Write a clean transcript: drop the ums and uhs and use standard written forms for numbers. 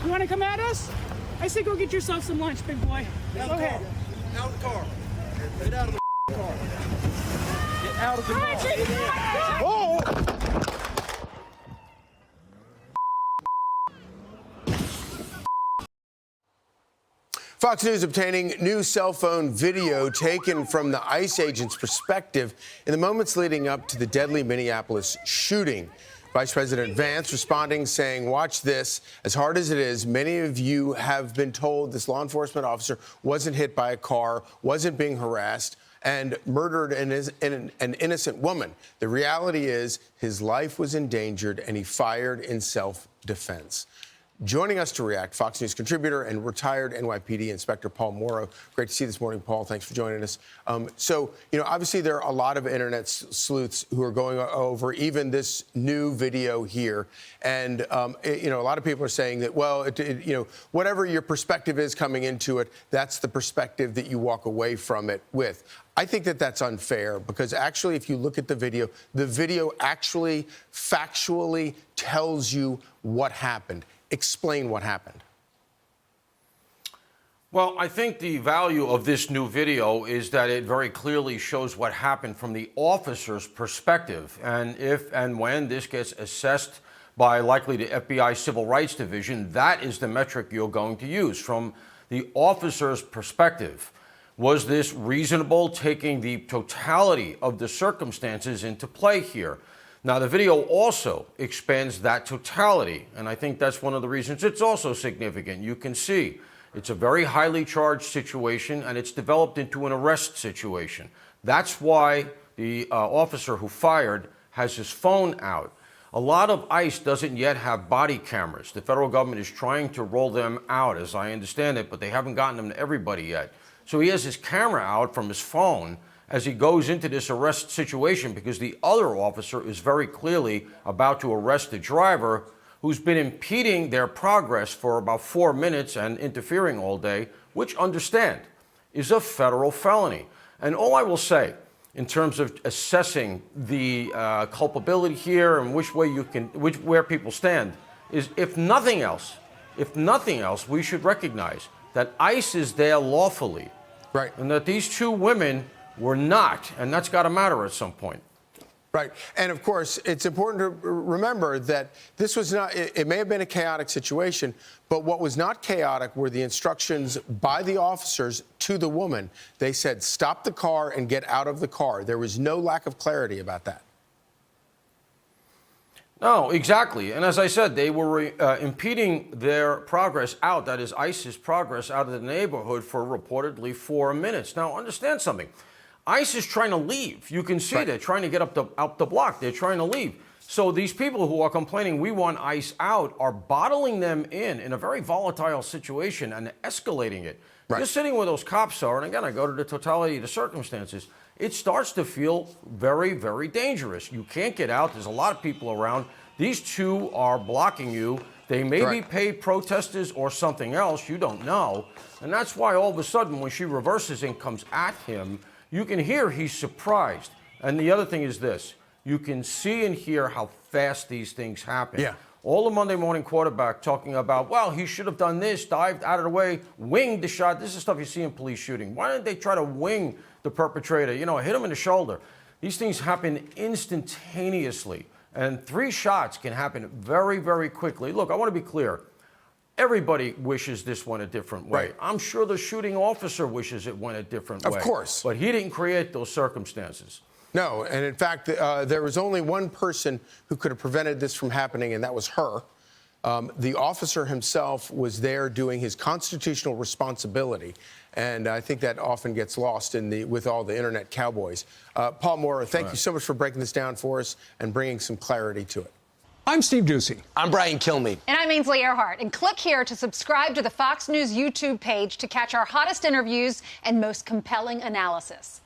You want to come at us? I say go get yourself some lunch, big boy. Go ahead. Out of the car. Get out of the car. Get out of the car. Oh! Fox News obtaining new cell phone video taken from the ICE agent's perspective in the moments leading up to the deadly Minneapolis shooting. Vice President Vance responding, saying, watch this. As hard as it is, many of you have been told this law enforcement officer wasn't hit by a car, wasn't being harassed, and murdered an innocent woman. The reality is his life was endangered, and he fired in self-defense. Joining us to react, Fox News contributor and retired NYPD Inspector Paul Mauro. Great to see you this morning, Paul. Thanks for joining us. Obviously there are a lot of internet sleuths who are going over even this new video here. And, a lot of people are saying that, well, whatever your perspective is coming into it, that's the perspective that you walk away from it with. I think that that's unfair because actually, if you look at the video actually factually tells you what happened. Explain what happened. Well, I think the value of this new video is that it very clearly shows what happened from the officer's perspective. And if and when this gets assessed by likely the FBI Civil Rights Division, that is the metric you're going to use from the officer's perspective. Was this reasonable, taking the totality of the circumstances into play here? Now, the video also expands that totality, and I think that's one of the reasons it's also significant. You can see it's a very highly charged situation, and it's developed into an arrest situation. That's why the officer who fired has his phone out. A lot of ICE doesn't yet have body cameras. The federal government is trying to roll them out, as I understand it, but they haven't gotten them to everybody yet. So he has his camera out from his phone as he goes into this arrest situation because the other officer is very clearly about to arrest the driver who's been impeding their progress for about 4 minutes and interfering all day, which, understand, is a federal felony. And all I will say in terms of assessing the culpability here and where people stand is if nothing else, we should recognize that ICE is there lawfully. Right. And that these two women were not, and that's got to matter at some point. Right. And of course, it's important to remember that this was not, it may have been a chaotic situation, but what was not chaotic were the instructions by the officers to the woman. They said, stop the car and get out of the car. There was no lack of clarity about that. No, exactly. And as I said, they were impeding their progress out, that is ICE's progress out of the neighborhood for reportedly 4 minutes. Now, understand something. ICE is trying to leave. You can see they're trying to get up the block. They're trying to leave. So these people who are complaining we want ICE out are bottling them in a very volatile situation and escalating it. Right. Just sitting where those cops are, and again, I go to the totality of the circumstances, it starts to feel very, very dangerous. You can't get out. There's a lot of people around. These two are blocking you. They may be paid protesters or something else. You don't know. And that's why all of a sudden when she reverses and comes at him, you can hear he's surprised. And the other thing is this. You can see and hear how fast these things happen. Yeah. All the Monday morning quarterback talking about, well, he should have done this, dived out of the way, winged the shot. This is stuff you see in police shooting. Why didn't they try to wing the perpetrator, hit him in the shoulder? These things happen instantaneously. And 3 shots can happen very, very quickly. Look, I want to be clear. Everybody wishes this went a different way. Right. I'm sure the shooting officer wishes it went a different way. Of course. But he didn't create those circumstances. No, and in fact, there was only one person who could have prevented this from happening, and that was her. The officer himself was there doing his constitutional responsibility, and I think that often gets lost with all the internet cowboys. Paul Mauro, thank you so much for breaking this down for us and bringing some clarity to it. I'm Steve Ducey. I'm Brian Kilmeade. And I'm Ainsley Earhart. And click here to subscribe to the Fox News YouTube page to catch our hottest interviews and most compelling analysis.